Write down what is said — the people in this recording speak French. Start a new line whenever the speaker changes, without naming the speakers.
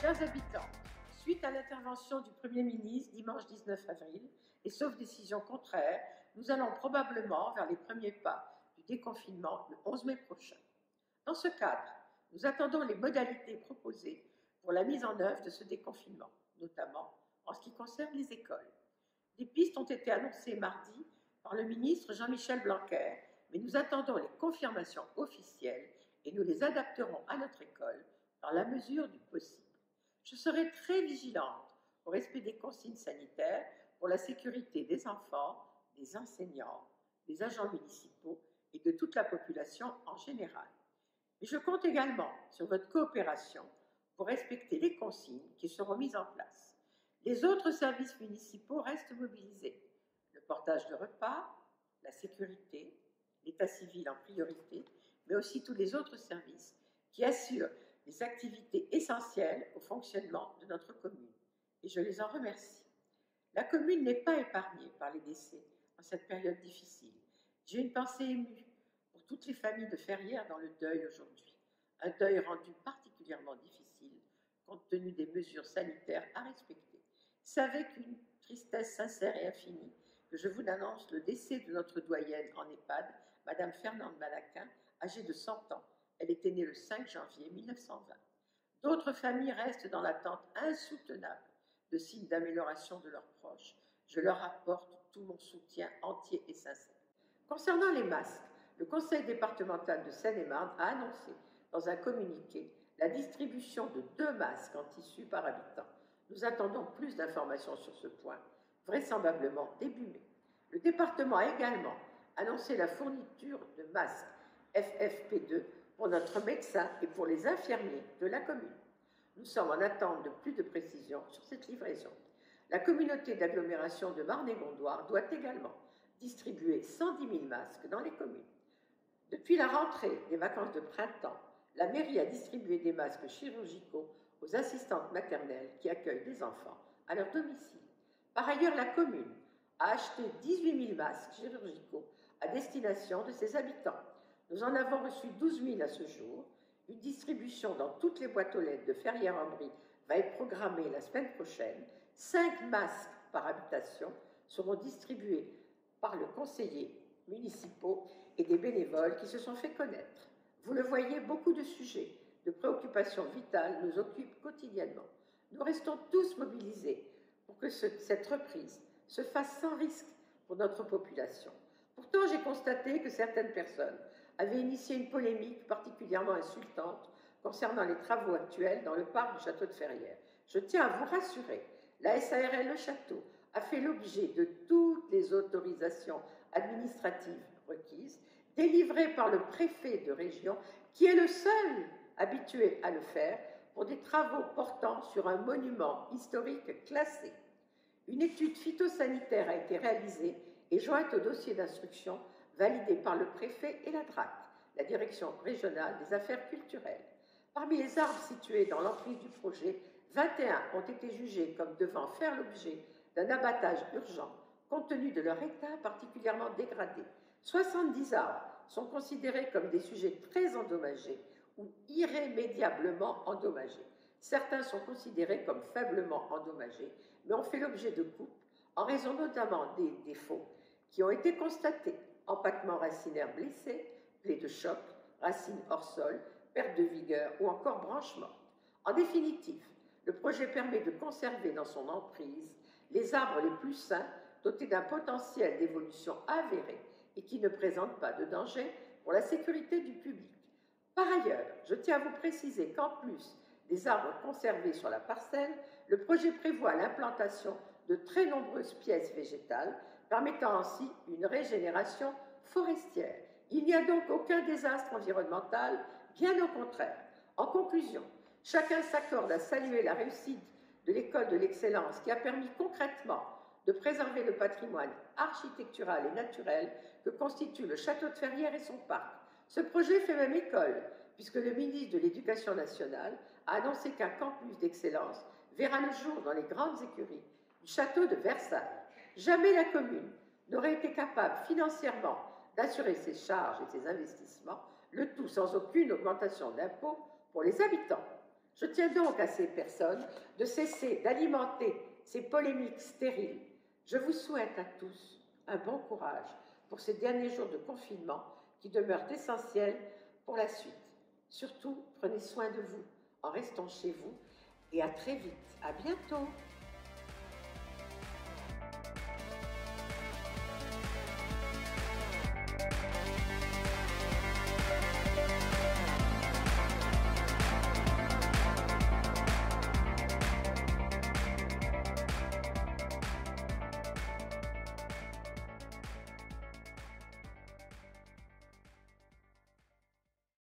Chers habitants, suite à l'intervention du Premier ministre dimanche 19 avril, et sauf décision contraire, nous allons probablement vers les premiers pas du déconfinement le 11 mai prochain. Dans ce cadre, nous attendons les modalités proposées pour la mise en œuvre de ce déconfinement, notamment en ce qui concerne les écoles. Des pistes ont été annoncées mardi par le ministre Jean-Michel Blanquer, mais nous attendons les confirmations officielles et nous les adapterons à notre école dans la mesure du possible. Je serai très vigilante au respect des consignes sanitaires pour la sécurité des enfants, des enseignants, des agents municipaux et de toute la population en général. Mais je compte également sur votre coopération pour respecter les consignes qui seront mises en place. Les autres services municipaux restent mobilisés. Le portage de repas, la sécurité, l'état civil en priorité, mais aussi tous les autres services qui assurent les activités essentielles au fonctionnement de notre commune. Et je les en remercie. La commune n'est pas épargnée par les décès en cette période difficile. J'ai une pensée émue pour toutes les familles de Ferrières dans le deuil aujourd'hui. Un deuil rendu particulièrement difficile compte tenu des mesures sanitaires à respecter. C'est avec une tristesse sincère et infinie que je vous annonce le décès de notre doyenne en EHPAD, Madame Fernande Malaquin, âgée de 100 ans. Elle était née le 5 janvier 1920. D'autres familles restent dans l'attente insoutenable de signes d'amélioration de leurs proches. Je leur apporte tout mon soutien entier et sincère. Concernant les masques, le Conseil départemental de Seine-et-Marne a annoncé dans un communiqué la distribution de 2 masques en tissu par habitant. Nous attendons plus d'informations sur ce point, vraisemblablement début mai. Le département a également annoncé la fourniture de masques FFP2 pour notre médecin et pour les infirmiers de la commune. Nous sommes en attente de plus de précisions sur cette livraison. La communauté d'agglomération de Marne-et-Gondoire doit également distribuer 110 000 masques dans les communes. Depuis la rentrée des vacances de printemps, la mairie a distribué des masques chirurgicaux aux assistantes maternelles qui accueillent des enfants à leur domicile. Par ailleurs, la commune a acheté 18 000 masques chirurgicaux à destination de ses habitants. Nous en avons reçu 12 000 à ce jour. Une distribution dans toutes les boîtes aux lettres de Ferrières-en-Brie va être programmée la semaine prochaine. 5 masques par habitation seront distribués par le conseiller municipaux et des bénévoles qui se sont fait connaître. Vous le voyez, beaucoup de sujets, de préoccupations vitales nous occupent quotidiennement. Nous restons tous mobilisés pour que cette reprise se fasse sans risque pour notre population. Pourtant, j'ai constaté que certaines personnes avaient initié une polémique particulièrement insultante concernant les travaux actuels dans le parc du château de Ferrières. Je tiens à vous rassurer, la SARL Le Château a fait l'objet de toutes les autorisations administratives requises, délivrées par le préfet de région, qui est le seul habitué à le faire pour des travaux portant sur un monument historique classé. Une étude phytosanitaire a été réalisée et jointe au dossier d'instruction validé par le préfet et la DRAC, la Direction régionale des affaires culturelles. Parmi les arbres situés dans l'emprise du projet, 21 ont été jugés comme devant faire l'objet d'un abattage urgent compte tenu de leur état particulièrement dégradé. 70 arbres sont considérés comme des sujets très endommagés ou irrémédiablement endommagés. Certains sont considérés comme faiblement endommagés, mais ont fait l'objet de coupes en raison notamment des défauts qui ont été constatés: empattement racinaire blessé, plaie de choc, racines hors sol, perte de vigueur ou encore branches mortes. En définitive, le projet permet de conserver dans son emprise les arbres les plus sains, dotés d'un potentiel d'évolution avéré et qui ne présentent pas de danger pour la sécurité du public. Par ailleurs, je tiens à vous préciser qu'en plus des arbres conservés sur la parcelle, le projet prévoit l'implantation de très nombreuses pièces végétales, permettant ainsi une régénération forestière. Il n'y a donc aucun désastre environnemental, bien au contraire. En conclusion, chacun s'accorde à saluer la réussite de l'école de l'excellence qui a permis concrètement de préserver le patrimoine architectural et naturel que constitue le château de Ferrières et son parc. Ce projet fait même école, puisque le ministre de l'Éducation nationale a annoncé qu'un campus d'excellence verra le jour dans les grandes écuries du château de Versailles. Jamais la commune n'aurait été capable financièrement d'assurer ses charges et ses investissements, le tout sans aucune augmentation d'impôts pour les habitants. Je tiens donc à ces personnes de cesser d'alimenter ces polémiques stériles. Je vous souhaite à tous un bon courage pour ces derniers jours de confinement qui demeurent essentiels pour la suite. Surtout, prenez soin de vous en restant chez vous et à très vite. À bientôt.